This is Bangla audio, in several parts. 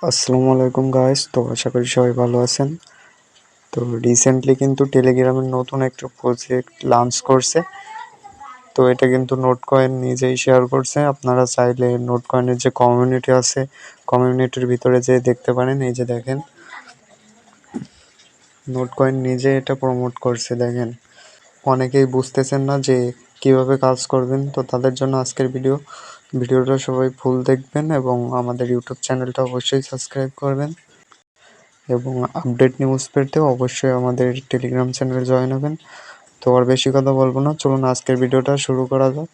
আসসালামু আলাইকুম গাইস। তো আশা করি সবাই ভালো আছেন। তো রিসেন্টলি কিন্তু টেলিগ্রামের নতুন একটা প্রজেক্ট লঞ্চ করছে। তো এটা কিন্তু নোট কয়েন নিজেই শেয়ার করছে। আপনারা চাইলে নোট কয়েনের যে কমিউনিটি আছে, কমিউনিটির ভিতরে যেয়ে দেখতে পারেন। এই যে দেখেন, নোট কয়েন নিজে এটা প্রমোট করছে। দেখেন, অনেকেই বুঝতেছেন না যে কিভাবে কাজ করবেন। তো তাদের জন্য আজকের ভিডিওটা সবাই ফুল দেখবেন এবং আমাদের ইউটিউব চ্যানেলটা অবশ্যই সাবস্ক্রাইব করবেন। এবং আপডেট নিউজ পেতে অবশ্যই আমাদের টেলিগ্রাম চ্যানেলে জয়েন হবেন। তো আর বেশি কথা বলবো না, চলুন আজকের ভিডিওটা শুরু করা যাক।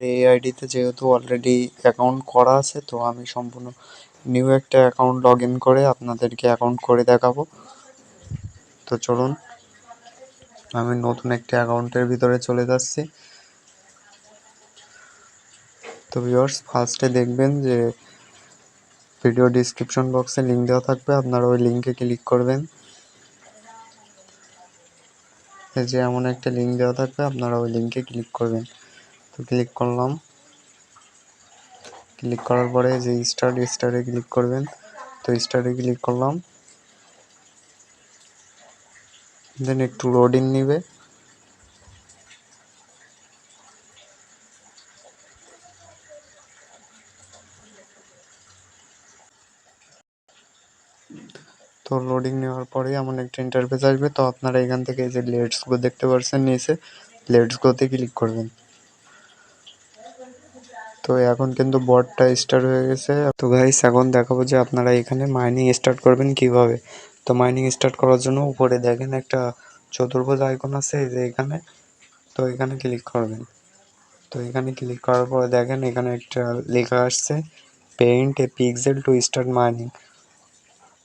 এই আইডিতে যেহেতু অলরেডি অ্যাকাউন্ট করা আছে, তো আমি সম্পূর্ণ নিউ একটা অ্যাকাউন্ট লগ ইন করে আপনাদেরকে অ্যাকাউন্ট করে দেখাবো। তো চলুন, আমি নতুন একটা অ্যাকাউন্টের ভিতরে চলে যাচ্ছি। তো ভিউয়ার্স, ফার্স্টে দেখবেন যে ভিডিও ডিসক্রিপশন বক্সে লিঙ্ক দেওয়া থাকবে, আপনারা ওই লিঙ্কে ক্লিক করবেন। এই যে এমন একটা লিঙ্ক দেওয়া থাকবে, আপনারা ওই লিঙ্কে ক্লিক করবেন। তো ক্লিক করলাম। ক্লিক করার পরে যে স্টারে ক্লিক করবেন। তো স্টারে ক্লিক করলাম, দেন একটু লোডিং নিবে। তো লোডিং নেওয়ার পরে এমন একটা ইন্টারফেস আসবে। তো আপনারা এখান থেকে যে লেটস গো দেখতে পাচ্ছেন নিচে, লেটস গোতে ক্লিক করবেন। তো এখন কিন্তু বটটা স্টার্ট হয়ে গেছে। তো গাইস, এখন দেখাবো যে আপনারা এখানে মাইনিং স্টার্ট করবেন কিভাবে। তো মাইনিং স্টার্ট করার জন্য উপরে দেখেন একটা চতুর্ভুজ আইকন আছে, এই যে এখানে। তো এখানে ক্লিক করবেন। তো এখানে ক্লিক করার পরে দেখেন এখানে একটা লেখা আসছে, paint A pixel to start mining.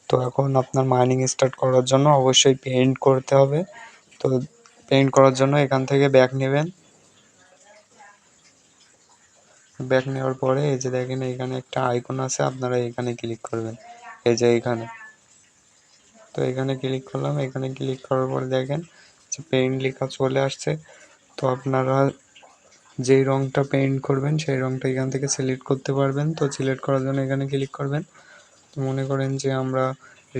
তো এখন আপনার মাইনিং স্টার্ট করার জন্য অবশ্যই পেইন্ট করতে হবে। তো পেইন্ট করার জন্য এখান থেকে ব্যাক নেবেন। ব্যাক নেওয়ার পরে এই যে দেখেন এখানে একটা আইকন আছে, আপনারা এখানে ক্লিক করবেন। এই যে এখানে। তো এখানে ক্লিক করলাম। এখানে ক্লিক করার পরে দেখেন যে পেইন্ট লেখা চলে আসছে। তো আপনারা যেই রংটা পেইন্ট করবেন সেই রংটা এখান থেকে সিলেক্ট করতে পারবেন। তো সিলেক্ট করার জন্য এখানে ক্লিক করবেন। তো মনে করেন যে আমরা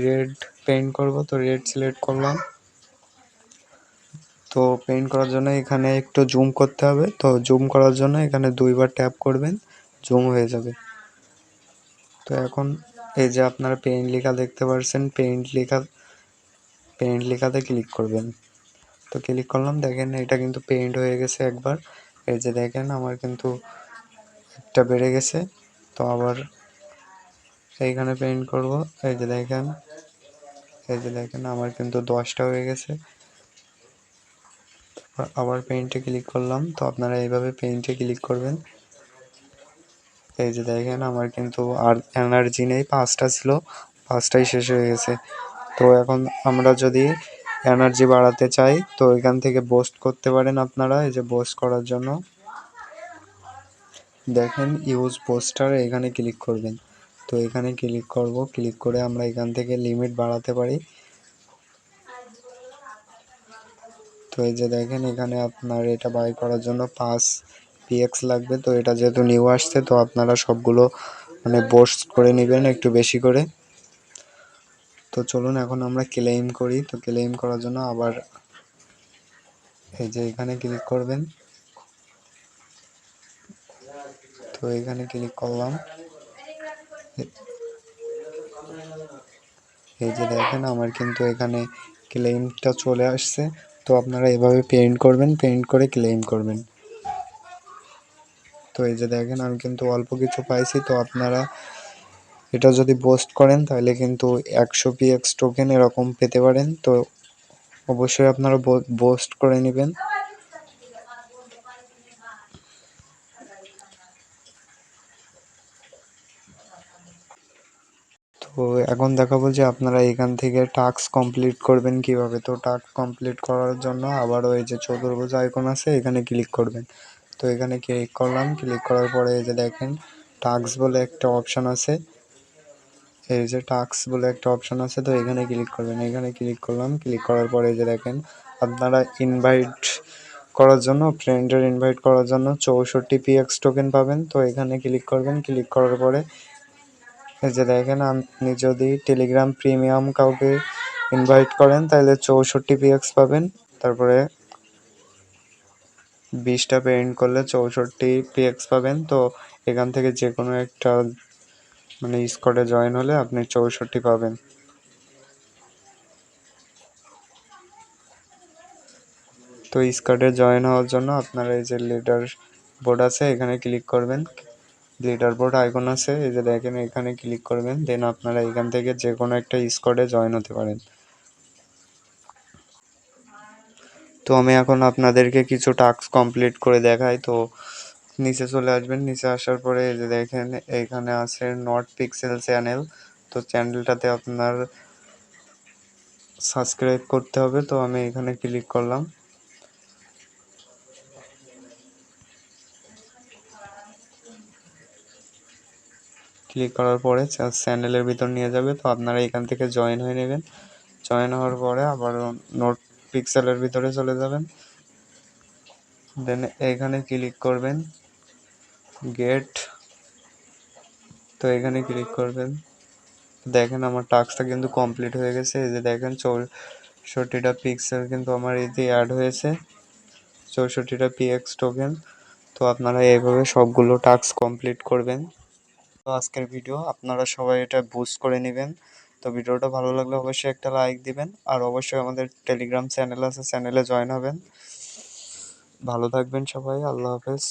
রেড পেইন্ট করব, তো রেড সিলেক্ট করলাম। তো পেইন্ট করার জন্য এখানে একটু জুম করতে হবে। তো জুম করার জন্য এখানে দুইবার ট্যাপ করবেন, জুম হয়ে যাবে। তো এখন এই যে আপনারা পেইন্ট লেখা দেখতে পাচ্ছেন, পেইন্ট লেখাতে ক্লিক করবেন। তো ক্লিক করলাম, দেখেন এটা কিন্তু পেইন্ট হয়ে গেছে একবার। এই যে দেখেন আমার কিন্তু একটা বেড়ে গেছে। তো আবার এইখানে পেইন্ট করব। এই যে দেখেন, এই যে দেখেন আমার কিন্তু 10টা হয়ে গেছে। আবার পেইন্টে ক্লিক করলাম। তো আপনারা এইভাবে পেইন্টে ক্লিক করবেন। এই যে দেখেন আমার কিন্তু আর এনার্জি নেই, 5টা ছিল, 5টাই শেষ হয়ে গেছে। তো এখন আমরা যদি এনার্জি বাড়াতে চাই তো এখান থেকে বুস্ট করতে পারেন আপনারা। এই যে বুস্ট করার জন্য দেখেন ইউজ পোস্টার, এখানে ক্লিক করবেন। তো এখানে ক্লিক করব, ক্লিক করে আমরা এখান থেকে লিমিট বাড়াতে পারি। তো এই যে দেখেন এখানে আপনার এটা বাই করার জন্য 5 PX লাগবে। তো এটা যেহেতু নিউ আসছে, তো আপনারা সবগুলো মানে বুস্ট করে নেবেন একটু বেশি করে। তো চলুন এখন আমরা ক্লেম করি। তো ক্লেম করার জন্য আবার এই যে এখানে ক্লিক করবেন। তো এখানে ক্লিক করলাম। এই যে দেখেন আমার কিন্তু এখানে ক্লেমটা চলে আসছে। তো আপনারা এভাবে পেইন্ট করবেন, পেইন্ট করে ক্লেম করবেন। তো এই যে দেখেন আমি কিন্তু অল্প কিছু পাইছি। তো আপনারা এটা যদি বুস্ট করেন তাহলে কিন্তু 100 PX টোকেন এরকম পেতে পারেন। তো অবশ্যই আপনারা বুস্ট করে নেবেন। তো এখন দেখাবো যে আপনারা এখান থেকে টাস্ক কমপ্লিট করবেন কিভাবে। তো টাস্ক কমপ্লিট করার জন্য আবারও এই যে চতুর্ভুজ আইকন আছে, এখানে ক্লিক করবেন। তো এখানে ক্লিক করলাম। ক্লিক করার পরে এই যে দেখেন টাস্ক বলে একটা অপশন আছে, এই যে টাস্ক বলে একটা অপশন আছে। তো এখানে ক্লিক করবেন। এখানে ক্লিক করলাম। ক্লিক করার পরে এই যে দেখেন আপনারা ইনভাইট করার জন্য, ফ্রেন্ডের ইনভাইট করার জন্য 64 PX টোকেন পাবেন। তো এখানে ক্লিক করবেন। ক্লিক করার পরে এই যে দেখেন, আপনি যদি টেলিগ্রাম প্রিমিয়াম কাউকে ইনভাইট করেন তাহলে 64 PX পাবেন। তারপরে 20টা পেমেন্ট করলে 64 PX পাবেন। তো এখান থেকে যে কোনো একটা মানে স্কোয়াডে জয়েন হলে আপনি 64 পাবেন। তো স্কোয়াডে জয়েন হওয়ার জন্য আপনারা এই যে লিডার বোর্ড আছে এখানে ক্লিক করবেন। লিডার বোর্ড আইকন আছে, এই যে দেখেন এখানে ক্লিক করবেন। দেন আপনারা এখান থেকে যে কোনো একটা স্কোয়াডে জয়েন হতে পারেন। তো আমি এখন আপনাদেরকে কিছু টাস্ক কমপ্লিট করে দেখাই। তো নিচে চলে আসবেন, নিচে আসার পরে এই যে দেখেন এখানে আছে নট পিক্সেল চ্যানেল। তো চ্যানেলটাতে আপনার সাবস্ক্রাইব করতে হবে। তো আমি এখানে ক্লিক করলাম। ক্লিক করার পরে চ্যানেলের ভিতর নিয়ে যাবে। তো আপনারা এখান থেকে জয়েন হয়ে নেবেন। জয়েন হওয়ার পরে আবার নোট পিক্সেলের ভিতরে চলে যাবেন। দেন এখানে ক্লিক করবেন গেট। তো এখানে ক্লিক করবেন। দেখেন আমার টাস্কটা কিন্তু কমপ্লিট হয়ে গেছে। এই যে দেখেন 64টা পিক্সেল কিন্তু আমার এতে অ্যাড হয়েছে, 64টা পিএক্স টোকেন। তো আপনারা এইভাবে সবগুলো টাস্ক কমপ্লিট করবেন। তো আজকের ভিডিও আপনারা সবাই এটা বুস্ট করে নেবেন। তো ভিডিওটা ভালো লাগলে অবশ্যই একটা লাইক দিবেন, আর অবশ্যই আমাদের টেলিগ্রাম চ্যানেল আছে, চ্যানেলে জয়েন হবেন। ভালো থাকবেন সবাই, আল্লাহ হাফেজ।